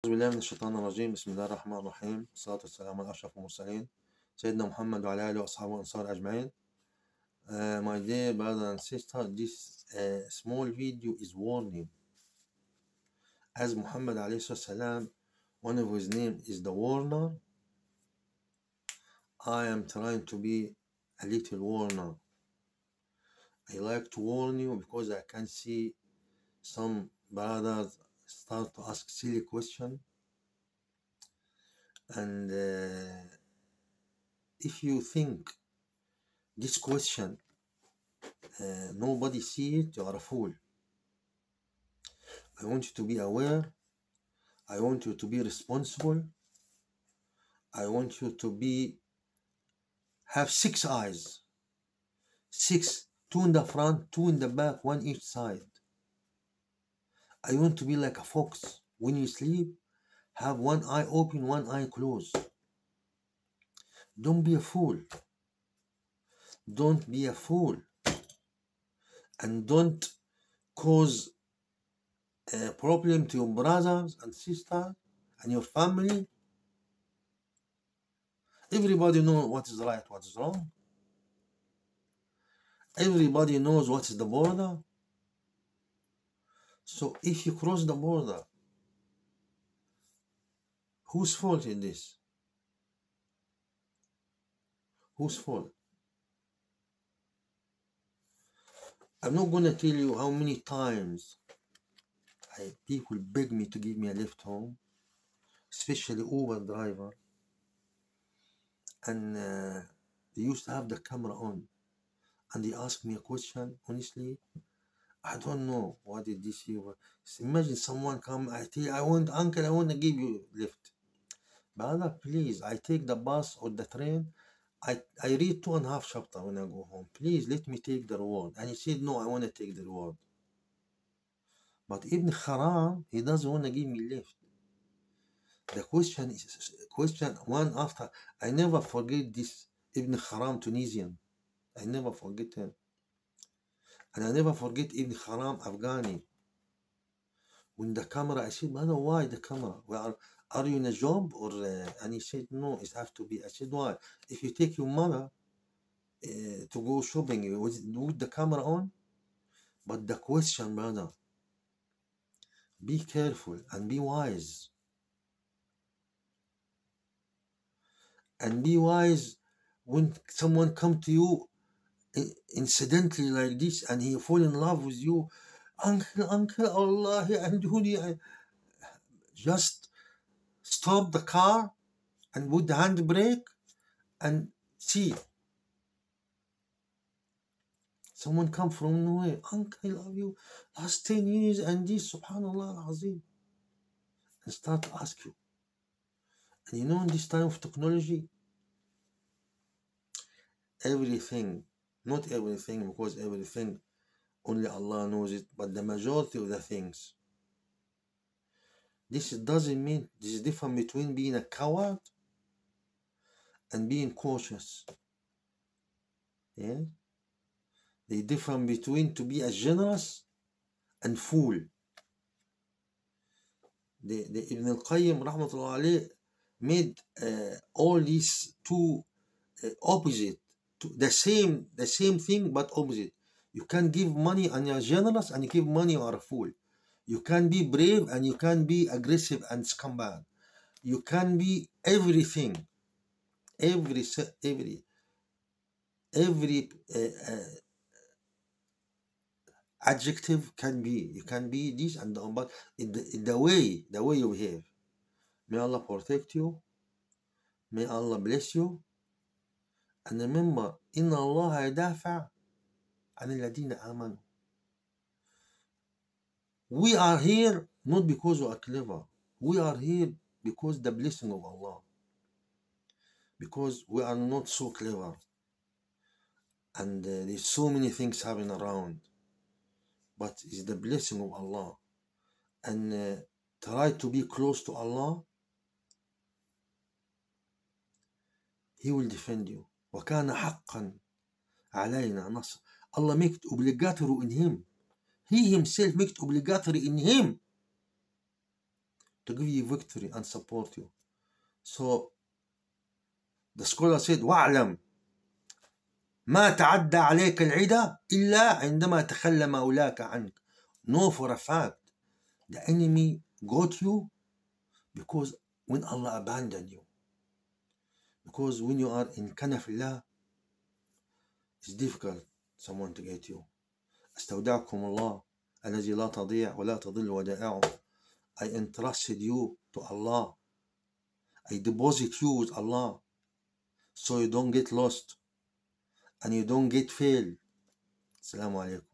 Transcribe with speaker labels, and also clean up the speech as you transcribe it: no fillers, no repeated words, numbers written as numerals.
Speaker 1: أعوذ بالله من الشيطان الرجيم. بسم الله الرحمن الرحيم، والصلاة والسلام على أشرف المرسلين سيدنا محمد وعلى آله وأصحابه وأنصاره أجمعين. My dear brother and sister, this small video is warning. As Muhammad alayhi salam, one of his name is the warner. I am trying to be a little warner. I like to warn you because I can see some brothers start to ask silly questions, and if you think this question nobody see it, you are a fool. I want you to be aware. I want you to be responsible. I want you to have 6 eyes. 6, 2 in the front, 2 in the back, 1 each side. I want to be like a fox. When you sleep, have 1 eye open, 1 eye closed. Don't be a fool. Don't be a fool. And don't cause a problem to your brothers and sisters and your family. Everybody knows what is right, what is wrong. Everybody knows what is the border. So if you cross the border, whose fault is this? Whose fault? I'm not going to tell you how many times people beg me to give me a lift home, especially Uber driver, and they used to have the camera on, and they asked me a question. Honestly, I don't know what did this here. Imagine someone come, I tell you, uncle, I want to give you a lift. Brother, please, I take the bus or the train. I read 2.5 chapters when I go home. Please let me take the reward. And he said, no, I want to take the reward. But Ibn Haram, he doesn't want to give me lift. The question is, one after, I never forget this Ibn Haram Tunisian. I never forget him. And I never forget Ibn Haram Afghani. When the camera, I said, brother, why the camera? Are you in a job? And he said, no, it has to be. I said, why? If you take your mother to go shopping with the camera on. But the question, brother, be careful and be wise. And be wise when someone come to you incidentally like this and he fall in love with you. Uncle, Allah, just stop the car and put the handbrake and see. Someone come from nowhere, uncle, I love you, last 10 years and this, subhanallah al-azim, and start to ask you. And you know, in this time of technology, everything, not everything, because everything, only Allah knows it, but the majority of the things. This doesn't mean, this is different between being a coward and being cautious. Yeah? The difference between to be a generous and fool. The Ibn al-Qayyim rahmatullah alayh made all these two opposite, the same thing but opposite. You can give money and you're generous, and you give money you are a fool. You can be brave and you can be aggressive and scumbag. You can be everything. Every adjective can be. You can be this and that, but the way you behave. May Allah protect you. May Allah bless you. And remember, إن الله يدافع عن الذين آمنوا. We are here not because we are clever. We are here because the blessing of Allah. Because we are not so clever. And there's so many things happening around. But it's the blessing of Allah. And try to be close to Allah. He will defend you. وَكَانَ حَقًّا عَلَيْنَا نَصْرٌ. Allah make it obligatory in him. He himself make it obligatory in him to give you victory and support you. So the scholar said, واعلم ما تعدى عليك العدا إلا عندما تخلى مولاك عنك. Know for a fact the enemy got you because when Allah abandoned you. Because when you are in kanafillah, it's difficult someone to get you. استودعكم الله الذي لا تضيع ولا تضل ودائعه. I entrusted you to Allah. I deposit you with Allah so you don't get lost and you don't get failed. Assalamu alaikum.